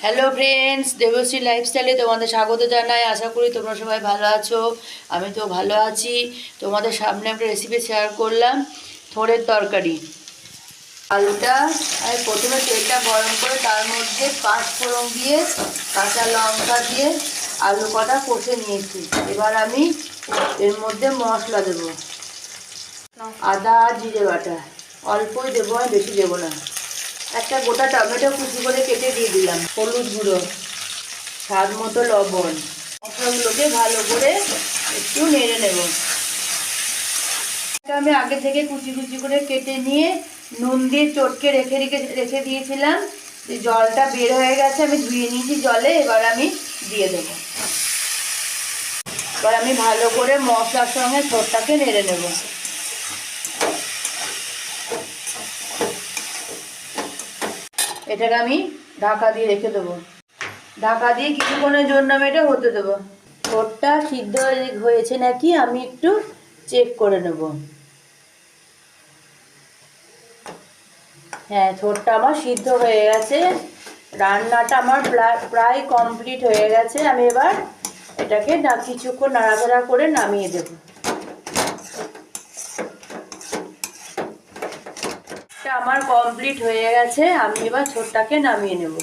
Hello friends, Debashree লাইফস্টাইলে তোমাদের স্বাগত জানাই। আশা করি তোমরা সবাই ভালো আছো। আমি তো ভালো আছি। তোমাদের সামনে একটা রেসিপি শেয়ার করলাম, থোড়ের তরকারি। আলুটা আমি প্রথমে তেলটা গরম করে তার মধ্যে 5 ফোড়ন দিয়ে কাঁচা লঙ্কা দিয়ে আলু কটা কষে নিয়েছি। এবার আমি এর মধ্যে মশলা দেবো। আদা আর জিরে বাটা অল্পই দেবো, আমি বেশি দেবো না। একটা গোটা টমেটো কুচি করে কেটে দিয়ে দিলাম। হলুদ গুঁড়ো, স্বাদ মতো লবণ। মশলাগুলোকে ভালো করে একটু নেড়ে নেব। আমি আগে থেকে কুচি কুচি করে কেটে নিয়ে নুন দিয়ে চটকে রেখে দিয়েছিলাম। জলটা বের হয়ে গেছে, আমি ধুয়ে নিয়েছি জলে। এবার আমি দিয়ে দেব। এবার আমি ভালো করে মশলার সঙ্গে ছোটটাকে নেড়ে নেব। এটাকে আমি ঢাকা দিয়ে রেখে দেবো। ঢাকা দিয়ে কিছুক্ষণের জন্য আমি এটা হতে দেবো। ছোটটা সিদ্ধ হয়েছে নাকি আমি একটু চেক করে নেব। হ্যাঁ, ছোটটা আমার সিদ্ধ হয়ে গেছে। রান্নাটা আমার প্রায় কমপ্লিট হয়ে গেছে। আমি এবার এটাকে কিছুক্ষণ নাড়াচাড়া করে নামিয়ে দেব। এটা আমার কমপ্লিট হয়ে গেছে। আমি এবার ছোটটাকে নামিয়ে নেব।